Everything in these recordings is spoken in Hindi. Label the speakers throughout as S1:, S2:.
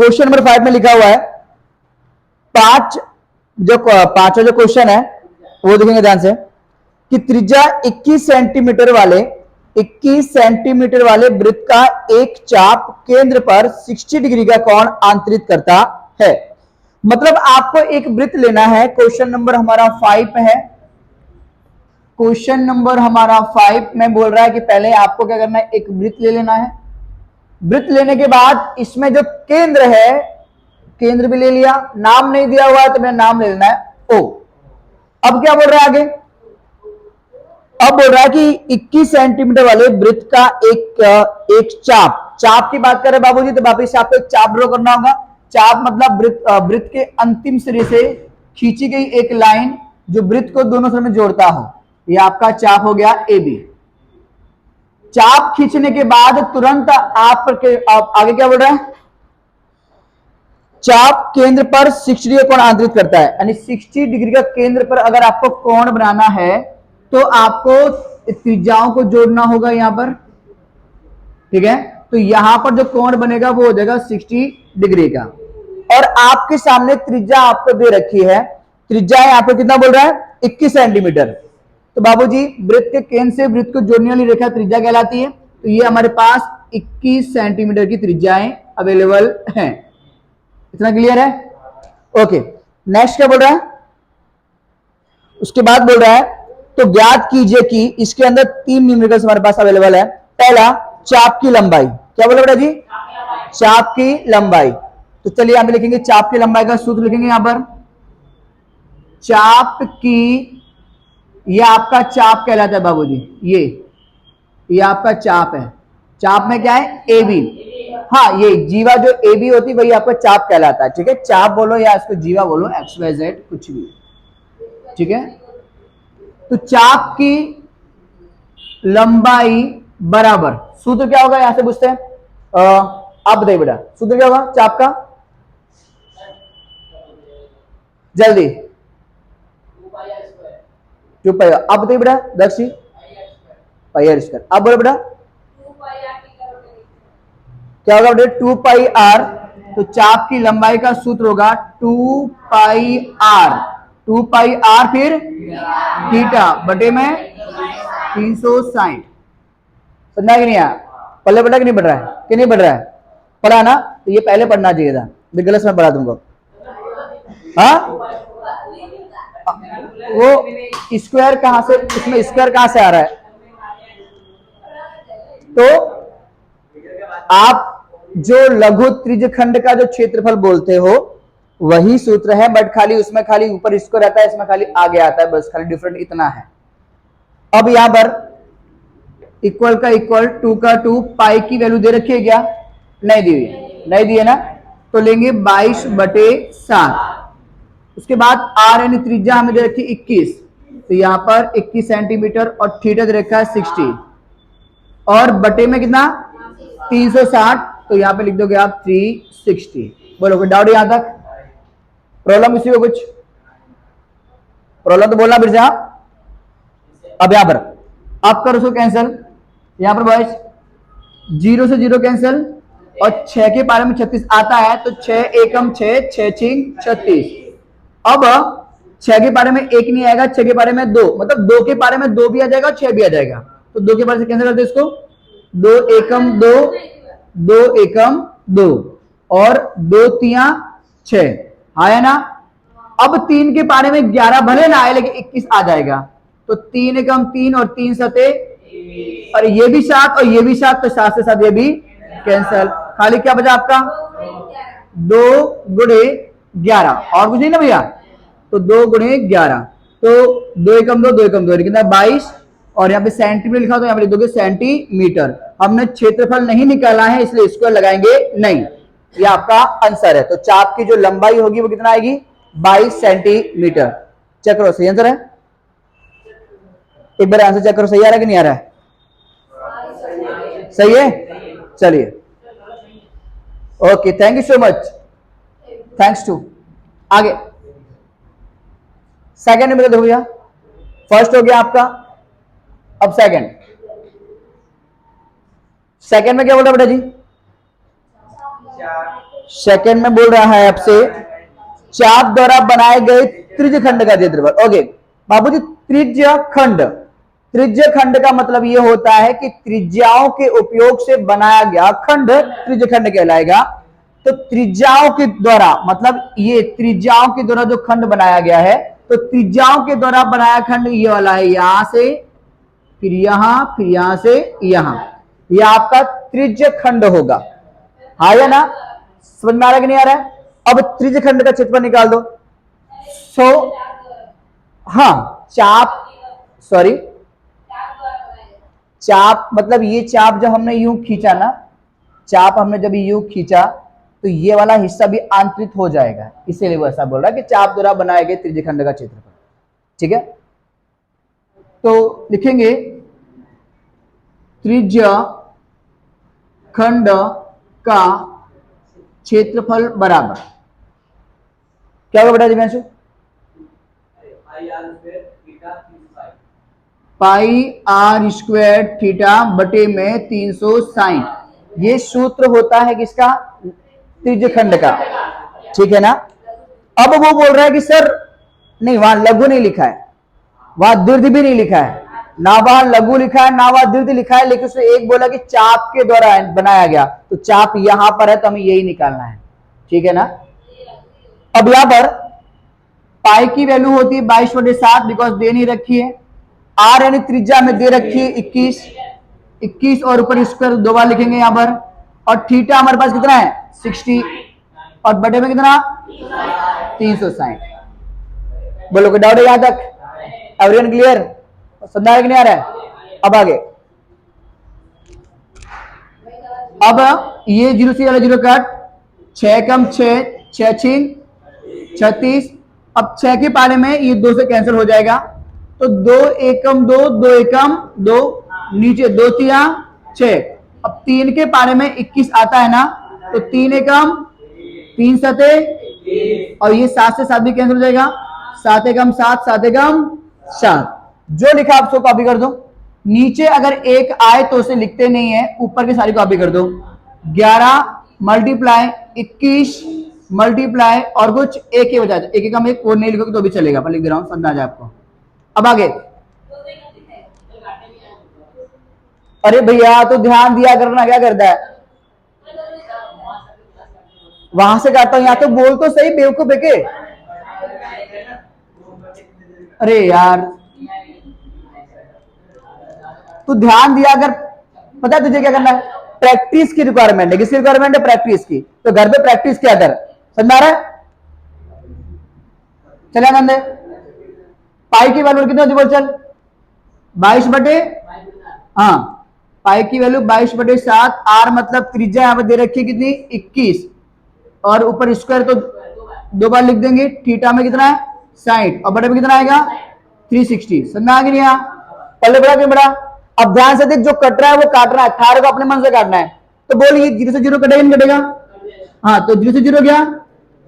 S1: क्वेश्चन नंबर 5 में लिखा हुआ है पांचवा जो क्वेश्चन है वो देखेंगे ध्यान से कि त्रिज्या 21 सेंटीमीटर वाले वृत्त का एक चाप केंद्र पर 60 डिग्री का कोण आंतरित करता है। मतलब आपको एक वृत्त लेना है। क्वेश्चन नंबर हमारा 5 है। क्वेश्चन नंबर हमारा 5 में बोल रहा है कि पहले आपको क्या करना है, एक वृत्त ले लेना है। वृत्त लेने के बाद इसमें जो केंद्र है, केंद्र भी ले लिया, नाम नहीं दिया हुआ है तो मेरा नाम ले लेना है ओ। अब क्या बोल रहा है आगे, अब बोल रहा है कि 21 सेंटीमीटर वाले वृत्त का एक चाप की बात कर रहे हैं बाबूजी, तो वापिस आपको एक चाप ड्रॉ करना होगा। चाप मतलब वृत्त के अंतिम सिरे से खींची गई एक लाइन जो वृत्त को दोनों सिरे में जोड़ता हो, ये आपका चाप हो गया ए बी। चाप खींचने के बाद तुरंत आप आगे क्या बोल रहा है, चाप केंद्र पर 60 डिग्री का कोण आंतरित करता है, यानी 60 डिग्री का केंद्र पर अगर आपको कोण बनाना है तो आपको त्रिज्याओं को जोड़ना होगा यहां पर, ठीक है। तो यहां पर जो कोण बनेगा वो हो जाएगा 60 डिग्री का। और आपके सामने त्रिज्या आपको दे रखी है, त्रिज्या है आपको कितना बोल रहा है 21 सेंटीमीटर। तो बाबूजी वृत्त के केंद्र से वृत्त को जोड़ने वाली रेखा त्रिज्या कहलाती है। तो ये हमारे पास 21 सेंटीमीटर की त्रिज्याएं अवेलेबल हैं। इतना क्लियर है? ओके, नेक्स्ट क्या बोल रहा है, उसके बाद बोल रहा है तो ज्ञात कीजिए कि इसके अंदर 3 न्यूमेरिकल्स हमारे पास अवेलेबल है। पहला, चाप की लंबाई। क्या बोला बेटा जी, चाप की लंबाई। तो चलिए यहां पे लिखेंगे चाप की लंबाई का सूत्र लिखेंगे यहां पर। चाप की, ये आपका चाप कहलाता है बाबूजी, ये आपका चाप है। चाप में क्या है ए बी, हाँ ये जीवा जो ए बी होती है वही आपका चाप कहलाता है, ठीक है। चाप बोलो या इसको जीवा बोलो, एक्स वाई जेड कुछ भी, ठीक है। तो चाप की लंबाई बराबर, सूत्र क्या होगा यहां से पूछते हैं, आप बताइए बेटा सूत्र क्या होगा चाप का, जल्दी 2 पाई। आप बताइए बेटा दक्षी, पाई आर स्क्वायर। आप बोलो बेटा क्या होगा बेटा 2 पाई आर। तो चाप की लंबाई का सूत्र होगा 2 पाई आर, 2 पाई आर फिर थीटा बटे में 360। समझा कि नहीं आया, पल्ले पड़ा कि नहीं पढ़ रहा है, कि नहीं पढ़ रहा है, पढ़ा ना, तो ये पहले पढ़ना चाहिए था, गलत में पढ़ा तुमको। हाँ वो स्क्वायर कहां से, इसमें स्क्वायर कहां से आ रहा है, तो आप जो लघु त्रिज्यखंड का जो क्षेत्रफल बोलते हो वही सूत्र है, बट खाली उसमें खाली ऊपर स्क्वायर रहता है, इसमें खाली आगे आता है, बस खाली डिफरेंट इतना है। अब यहां पर इक्वल का इक्वल, 2 का 2, पाई की वैल्यू दे रखी है क्या, नहीं दी हुई, नहीं दी है ना, तो लेंगे 22/7। उसके बाद आर यानी त्रिज्या हमें दे रखी 21, तो यहां पर 21 सेंटीमीटर और थीटा दे रखा है 60 और बटे में कितना 360, तो यहां पे लिख दोगे आप 360। बोलो कोई डाउट यहां तक, प्रॉब्लम किसी को कुछ प्रॉब्लम तो बोलना फिर से आप। अब यहां पर आप करो उसको कैंसिल, यहां पर बॉयज 0 से 0 कैंसिल और 6 के पारे में 36 आता है, तो 6 एकम 6, 6 छिंग 36। अब 6 के पारे में 1 नहीं आएगा, 6 के पारे में 2, मतलब 2 के पारे में 2 भी आ जाएगा, 6 भी आ जाएगा, तो 2 के पारे से कैंसिल करते इसको, 2 एकम 2, 2 एकम 2 और 2 तिया 6, आया ना। अब 3 के पारे में 11 भले ना आए लेकिन 21 आ जाएगा, तो 3 एकम 3 और 3 सते, और ये भी 7 और ये भी 7, तो 7 से 7 ये भी कैंसिल, खाली क्या बचा आपका 2 गुणे 11 और कुछ नहीं ना भैया, तो 2 गुणे 11, तो 2 एकम 2, 2 एकम 2 कितना 22, और यहाँ पे सेंटीमीटर लिखा तो यहाँ पे लिख दोगे सेंटीमीटर। हमने क्षेत्रफल नहीं निकाला है इसलिए स्क्वायर लगाएंगे नहीं, ये आपका आंसर है। तो चाप की जो लंबाई होगी वो कितना आएगी 22 सेंटीमीटर। चेक करो सही आंसर है, एक बार आंसर चेक करो सही आ रहा है कि नहीं आ रहा है, सही है। चलिए okay, thank you so much, thanks too. आगे सेकंड में देखो भैया, फर्स्ट हो गया आपका, अब सेकंड में क्या बोल रहा बेटा जी, सेकंड में बोल रहा है आपसे चाप द्वारा बनाए गए त्रिज्य खंड का क्षेत्रफल। ओके बाबूजी, त्रिज्य खंड, त्रिज्य खंड का मतलब यह होता है कि त्रिज्याओं के उपयोग से बनाया गया खंड त्रिज्य खंड कहलाएगा। तो त्रिज्याओं के द्वारा मतलब ये त्रिज्याओं के द्वारा जो खंड बनाया गया है, तो त्रिज्याओं के द्वारा बनाया खंड ये वाला है, यहां से फिर यहां से यहां, यह आपका त्रिज्य खंड होगा। हाँ या ना, समझ में आ रहा है कि नहीं आ रहा है? अब त्रिज्य खंड का क्षेत्रफल निकाल दो। हाँ चाप, सॉरी चाप मतलब ये चाप जब हमने यूं खींचा ना, चाप हमने जब यूं खींचा तो ये वाला हिस्सा भी आंतरित हो जाएगा, इसीलिए वो ऐसा बोल रहा है कि चाप द्वारा बनाए गए त्रिज्य खंड का क्षेत्रफल। ठीक है, तो लिखेंगे त्रिज्य खंड का क्षेत्रफल बराबर क्या होगा बेटा दिव्यांशु? पाई आर स्क्वायर थीटा बटे में 360। ये सूत्र होता है किसका? त्रिज्य खंड का। ठीक है ना। अब वो बोल रहा है कि सर नहीं, वहां लघु नहीं लिखा है, वहां दीर्घ भी नहीं लिखा है, ना वहां लघु लिखा है ना वहां दीर्घ लिखा है, लेकिन उसने एक बोला कि चाप के द्वारा बनाया गया, तो चाप यहां पर है तो हमें यही निकालना है। ठीक है ना। अब यहां पर पाई की वैल्यू होती है 22/7 बिकॉज दे नहीं रखी है। आर यानी त्रिज्या में दे रखी है 21 और ऊपर स्क्वायर दो बार लिखेंगे यहां पर। और थीटा हमारे पास कितना है? 60 और बटे में कितना? 360। बोलो कोई डाउट है यहां तक? Everyone clear? समझा है कि नहीं आ रहा है? अब आगे, अब ये 0 से 0 कट, 6 कम 6, 6 छीन 36। अब 6 के पारे में ये 2 से कैंसिल हो जाएगा, तो 2 एकम 2, 2 एकम 2, नीचे 2 तिया 6। अब 3 के पारे में 21 आता है ना, तो 3 एकम 3 सते, और ये 7 से 7 भी कैंसिल हो जाएगा, 7 एकम 7, 7 एकम 7। जो लिखा आप उसको कॉपी कर दो। नीचे अगर एक आए तो उसे लिखते नहीं है, ऊपर की सारी कॉपी कर दो। 11 मल्टीप्लाई 21 मल्टीप्लाई और कुछ एक ही बचा, एक एकम एक और नहीं लिखोगे तो भी चलेगा, पर लिख दे रहा हूं, समझ आ जाए आपको। अब आगे, अरे भैया तो ध्यान दिया करना, क्या करता है? वहां से काटता हूं, यहां तो बोल तो सही बेवकूफ बेके। अरे यार तू ध्यान दिया अगर, पता है तुझे क्या करना है? प्रैक्टिस की रिक्वायरमेंट है। किसकी रिक्वायरमेंट है? प्रैक्टिस की। तो घर पे प्रैक्टिस क्या कर, समझ आ रहा है? चले आनंद, पाई की वैल्यू कितनी होती बोल चल? 22 बटे, हाँ पाई की वैल्यू 22/7। आर मतलब त्रिज्या यहां पर दे रखी है कितनी? 21, और ऊपर स्क्वायर तो 2 बार लिख देंगे। थीटा में कितना है? 60, और बटे में कितना आएगा? 360। समझ आ गया? पहले बड़ा क्यों बड़ा? अब ध्यान से देख, जो कट रहा है वो काटना है, थार को अपने मन से काटना है। तो बोलिए 0 से 0 कटेगा नहीं कटेगा? हाँ, तो 0 से 0 गया।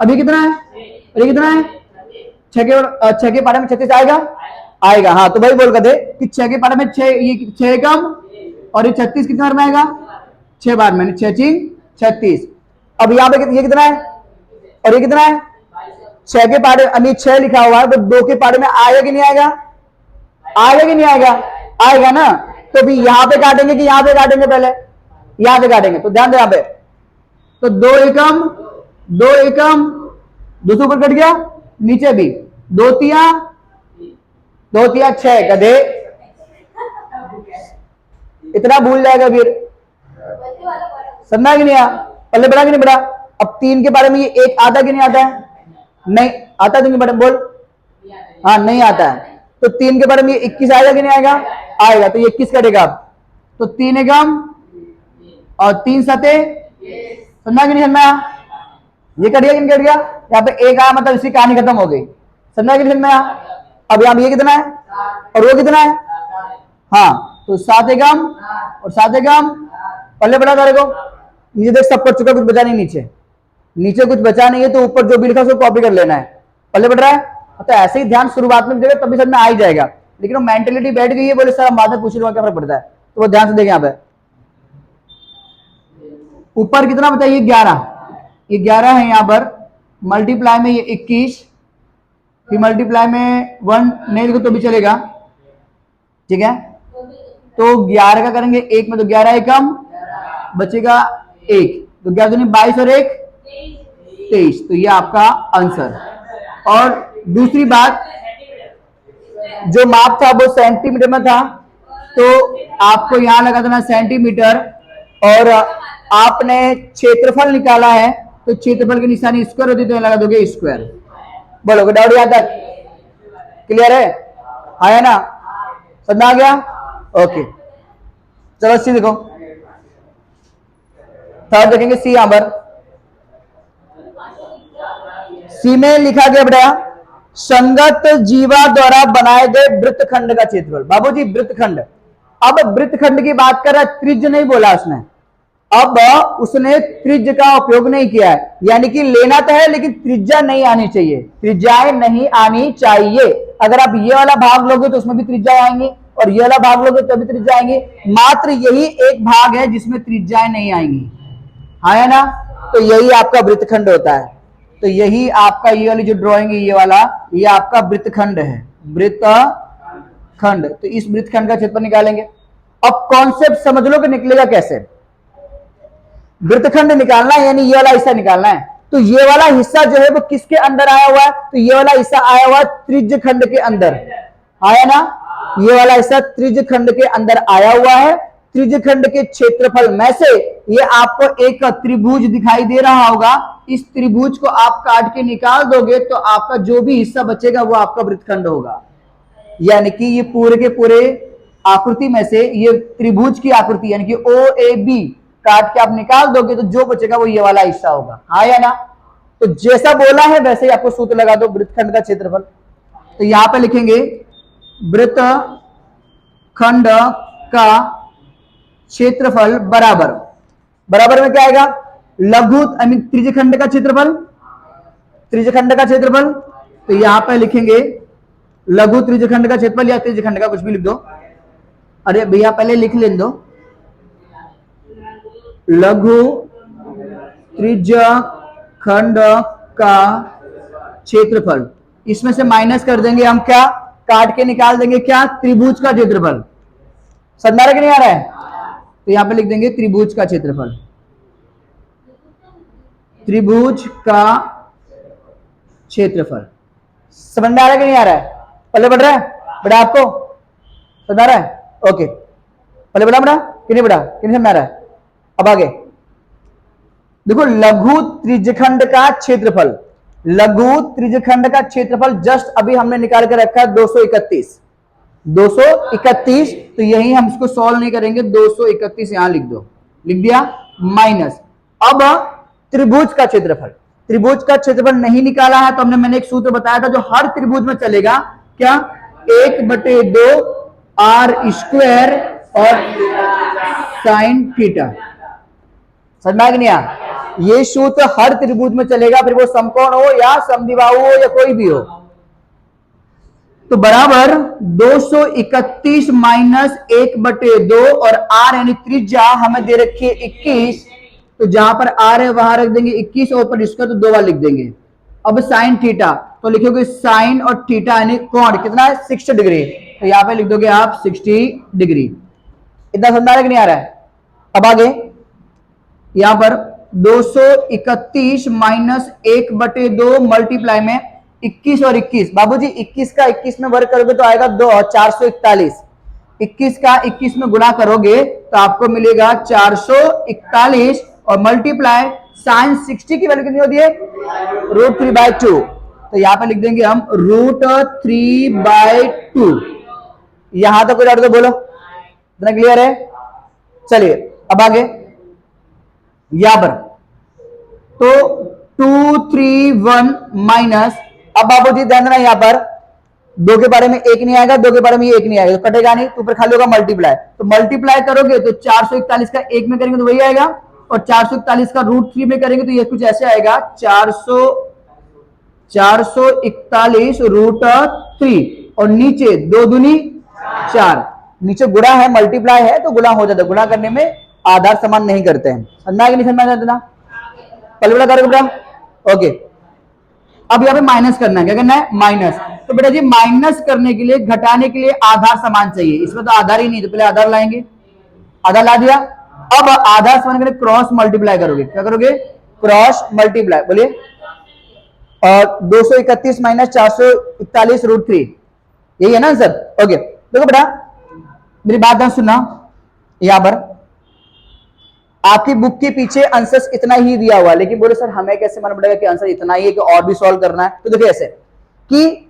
S1: अभी कितना है? अभी कितना है? 6 के पारे में 36 आएगा, आएगा। हाँ तो भाई बोल कर दे कि 6 के पारे में 6, ये 6 कम और ये 36 कितने बार में आएगा? 6 बार में, 6 3 36। अब यहाँ पे ये कितना है और ये कितना है? 6 के पारे, अभी 6 लिखा हुआ है तो 2 के पारे में आएगा कि नहीं आएगा? आएगा कि नहीं आएगा? आएगा ना। तो भी यहां पे काटेंगे कि यहां पे काटेंगे? पहले यहां पे काटेंगे, तो ध्यान दे यहां पे। तो 2 एकम 2 एकम 2 से ऊपर कट गया, नीचे भी 2 तिया 6 गधे, इतना भूल जाएगा फिर। समझा कि नहीं? पहले बड़ा कि नहीं बड़ा? अब 3 के बारे में ये 1 आता कि नहीं आता है? नहीं आता। 3 के बारे में बोल, हाँ नहीं आता है। तो 3 के बारे में 21 आएगा कि नहीं आएगा? आएगा। तो ये 21 कटेगा। तो 3 एकम और 3 सते, समझा कि नहीं समझा? ये कट गया कि नहीं कट गया? यहाँ पे 1 आया मतलब इसकी कहानी खत्म हो गई। समझा कि नहीं समझा? अब यहाँ ये कितना है और वो कितना है? हाँ, तो 7 एकम और 7 एकम, पहले बड़ा करे को नीचे देख, सब कर चुका, कुछ बचा नहीं। नीचे कुछ बचा नहीं है, तो ऊपर जो भी लिखा उसको कॉपी कर लेना है। पहले बढ़ रहा है तो ऐसे ही ध्यान शुरुआत में देगा तभी समझ में आ ही जाएगा। लेकिन वो मेंटेलिटी बैठ गई है, बोले सर हम बाद में पूछ लूंगा क्या फर्क पड़ता है, तो वो ध्यान से देखें। यहाँ पे ऊपर कितना बताइए? 11, ये 11 है यहाँ पर, मल्टीप्लाई में ये 21, फिर मल्टीप्लाई में 1 नहीं लिखो तो भी चलेगा, ठीक है। तो 11 का करेंगे 1 में, तो 11 एकम बचेगा 1, तो 11 दूनी 22 और 1 23, तो ये आपका आंसर। और दूसरी बात, जो माप था वो सेंटीमीटर में था, तो आपको यहां लगा देना सेंटीमीटर, और आपने क्षेत्रफल निकाला है तो क्षेत्रफल की निशानी स्क्वायर होती है, तो लगा दोगे स्क्वायर। बोलोगे डाउट यहां तक क्लियर है? आया ना, समझ आ गया? ओके, चलो सी देखो, थर्ड देखेंगे सी। यहां पर सी में लिखा गया बेटा, संगत जीवा द्वारा बनाए गए वृत्तखंड का क्षेत्रफल। बाबूजी वृत्तखंड, अब वृत्तखंड की बात कर रहा है, त्रिज्य नहीं बोला उसने, अब उसने त्रिज्य का उपयोग नहीं किया है, यानी कि लेना तो है लेकिन त्रिज्या नहीं आनी चाहिए, त्रिज्याएं नहीं आनी चाहिए। अगर आप ये वाला भाग लोगे तो उसमें भी त्रिज्याएं आएंगी, और ये वाला भाग लोगे तो भी त्रिज्या आएंगी, मात्र यही एक भाग है जिसमें त्रिज्याएं नहीं आएंगी, है ना। तो यही आपका वृत्तखंड होता है। तो यही आपका ये वाली जो ड्राइंग है, ये वाला, ये आपका वृत्तखंड है, वृत्तखंड। तो इस वृत्तखंड का क्षेत्रफल निकालेंगे। अब कॉन्सेप्ट समझ लो कि निकलेगा कैसे। वृत्तखंड निकालना है, यानी ये वाला हिस्सा निकालना है। तो ये वाला हिस्सा जो है वो किसके अंदर आया हुआ है? तो ये वाला हिस्सा आया हुआ है त्रिज्य खंड के अंदर, आया ना। ये वाला हिस्सा त्रिज्य खंड के अंदर आया हुआ है। त्रिज्य खंड के क्षेत्रफल में से ये आपको एक त्रिभुज दिखाई दे रहा होगा, इस त्रिभुज को आप काट के निकाल दोगे तो आपका जो भी हिस्सा बचेगा वो आपका वृत्तखंड होगा। यानी कि ये पूरे के पूरे आकृति में से ये त्रिभुज की आकृति यानी कि OAB काट के आप निकाल दोगे तो जो बचेगा वो ये वाला हिस्सा होगा, हाँ या ना। तो जैसा बोला है वैसे ही आपको सूत्र लगा दो वृत्तखंड का क्षेत्रफल। तो यहां पे लिखेंगे वृत्तखंड का क्षेत्रफल बराबर, बराबर में क्या आएगा? लघु त्रिज्यखंड का क्षेत्रफल, त्रिज्यखंड का क्षेत्रफल। तो यहां पे लिखेंगे लघु त्रिज्यखंड का क्षेत्रफल या त्रिज्यखंड का, कुछ भी लिख दो। अरे भैया पहले लिख लेने दो, लघु त्रिज्यखंड का क्षेत्रफल। इसमें से माइनस कर देंगे हम, क्या काट के निकाल देंगे, क्या त्रिभुज का क्षेत्रफल। समझ आ रहा है कि नहीं आ रहा है? तो यहां पे लिख देंगे त्रिभुज का क्षेत्रफल, त्रिभुज का क्षेत्रफल। समझ में आ रहा है कि नहीं आ रहा है? पहले बढ़ रहा है बेटा आपको? समझ आ रहा है? ओके, पहले बढ़ा बेटा कि नहीं बढ़ा, कि नहीं समझ आ रहा है? अब आगे देखो, लघु त्रिज्यखंड का क्षेत्रफल, लघु त्रिज्यखंड का क्षेत्रफल जस्ट अभी हमने निकाल के रखा है 231, 231। तो यही हम इसको सॉल्व नहीं करेंगे, 231 यहां लिख दो, लिख दिया, माइनस। अब त्रिभुज का क्षेत्रफल, त्रिभुज का क्षेत्रफल नहीं निकाला है तो मैंने एक सूत्र बताया था जो हर त्रिभुज में चलेगा, क्या 1/2 r स्क्वायर और साइन थीटा। समझ में आ गया? ये सूत्र हर त्रिभुज में चलेगा, फिर वो समकोण हो या समद्विबाहु हो या कोई भी हो। तो बराबर 231 माइनस 1/2 और r यानी त्रिज्या हमें दे रखी है 21, तो जहां पर r है वहां रख देंगे 21 और ऊपर इसका तो 2 बार लिख देंगे। अब साइन थीटा, तो लिखोगे साइन और थीटा यानी कोण कितना है? 60 डिग्री। तो यहां पे लिख दोगे आप 60 डिग्री। इतना समझ आ रहा है कि नहीं आ रहा है? अब आगे यहां पर 231 माइनस 1/2 मल्टीप्लाई में 21 और 21। बाबूजी 21 का 21 में वर्ग करोगे तो आएगा 441। 21 का 21 में गुणा करोगे तो आपको मिलेगा 441 और मल्टीप्लाई साइन 60 की वैल्यू कितनी होती है? √3/2। तो यहां पे लिख देंगे हम √3/2। यहां तक कोई डाउट तो बोलो, इतना क्लियर है? चलिए अब आगे यहां पर तो 231 माइनस, अब बाबूजी ध्यान देना यहां पर 2 के बारे में 1 नहीं आएगा, 2 के बारे में 1 नहीं आएगा, तो कटेगा नहीं, तो ऊपर खाली होगा मल्टीप्लाई। तो मल्टीप्लाई करोगे तो 441 का 1 में करेंगे तो वही आएगा, और 441 का √3 में करेंगे तो ये कुछ ऐसे आएगा 441 √3 और नीचे 2 दूनी 4, नीचे गुणा है मल्टीप्लाई है तो गुणा हो जाता है, गुणा करने में आधार समान नहीं करते हैं। समझना कि नहीं समझना? पहले वाला करोगे बेटा, ओके। अब यहाँ पे माइनस करना है, क्या करना है, माइनस। तो बेटा जी माइनस करने के लिए, घटाने के लिए आधार समान चाहिए, इसमें तो आधार ही नहीं, तो पहले आधार लाएंगे, आधार ला दिया। अब आधार समान के लिए क्रॉस मल्टीप्लाई करोगे, क्या करोगे, क्रॉस मल्टीप्लाई, बोलिए। और 231 माइनस 441 रूट 3, यही है ना आंसर, ओके। देखो बेटा मेरी बात ध्यान सुनना, यहां पर आपकी बुक के पीछे आंसर इतना ही दिया हुआ, लेकिन बोले सर हमें कैसे मालूम पड़ेगा कि आंसर इतना ही है कि और भी सॉल्व करना है? तो देखिए ऐसे कि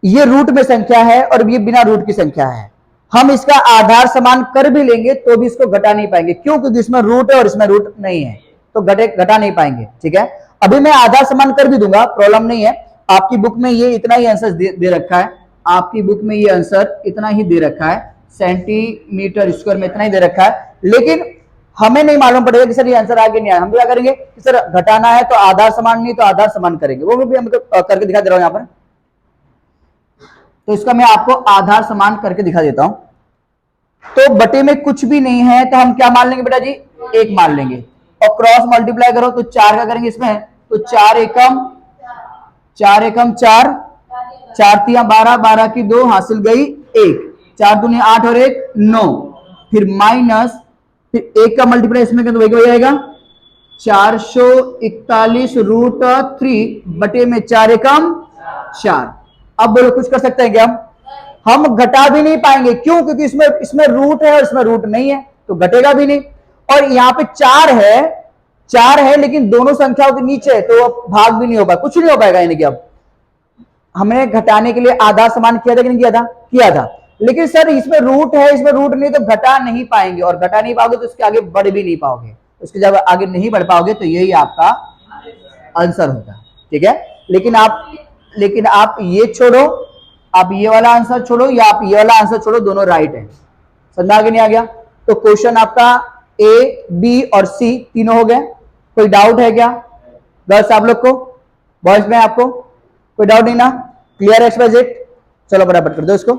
S1: ये रूट में संख्या है और ये बिना रूट की संख्या है, हम इसका आधार समान कर भी लेंगे तो भी इसको घटा नहीं पाएंगे, क्यों, क्योंकि इसमें रूट है और इसमें रूट नहीं है, तो घटा नहीं पाएंगे, ठीक है। अभी मैं आधार समान कर भी दूंगा, प्रॉब्लम नहीं है। आपकी बुक में ये इतना ही आंसर दे रखा है, आपकी बुक में ये आंसर इतना ही दे रखा है, सेंटीमीटर स्क्वायर में इतना ही दे रखा है, लेकिन हमें नहीं मालूम पड़ेगा कि सर ये आंसर आगे नहीं आया। हम क्या करेंगे कि सर घटाना है तो आधार समान, नहीं तो आधार समान करेंगे, वो भी हम करके दिखा दे रहा हूं यहां पर। तो इसका मैं आपको आधार समान करके दिखा देता हूं। तो बटे में कुछ भी नहीं है तो हम क्या मान लेंगे बेटा जी, एक मान लेंगे, और क्रॉस मल्टीप्लाई करो तो 4 का करेंगे इसमें, तो 4 एकम 4, 4 तिया 12, 12 की 2 हासिल गई 1, 4 दूनी 8 और 1 9, फिर माइनस, फिर 1 का मल्टीप्लाई इसमें तो वही हो जाएगा 441 रूट 3 बटे में 4 एकम 4। अब बोलो कुछ कर सकते हैं क्या हम घटा भी नहीं पाएंगे, क्यों, क्योंकि इसमें रूट है और इसमें रूट नहीं है, तो घटेगा भी नहीं। और यहाँ पे 4 है लेकिन दोनों संख्याओं के नीचे है, तो भाग भी नहीं हो पाएगा, कुछ नहीं हो पाएगा। यानी कि अब हमने घटाने के लिए आधार समान किया था कि नहीं किया था, लेकिन सर इसमें रूट है इसमें रूट नहीं, तो घटा नहीं पाएंगे, और घटा नहीं पाओगे तो इसके आगे बढ़ भी नहीं पाओगे, उसके जब आगे नहीं बढ़ पाओगे तो यही आपका आंसर होगा, ठीक है। लेकिन आप ये छोड़ो, आप ये वाला आंसर छोड़ो या आप ये वाला आंसर छोड़ो, दोनों राइट है, समझ आगे नहीं आ गया। तो क्वेश्चन आपका ए, बी और सी तीनों हो गए। कोई डाउट है क्या गर्ल्स आप लोग को, बॉयज में आपको कोई डाउट नहीं ना, क्लियर है एक्सप्रेजेट? चलो बराबर कर दो इसको।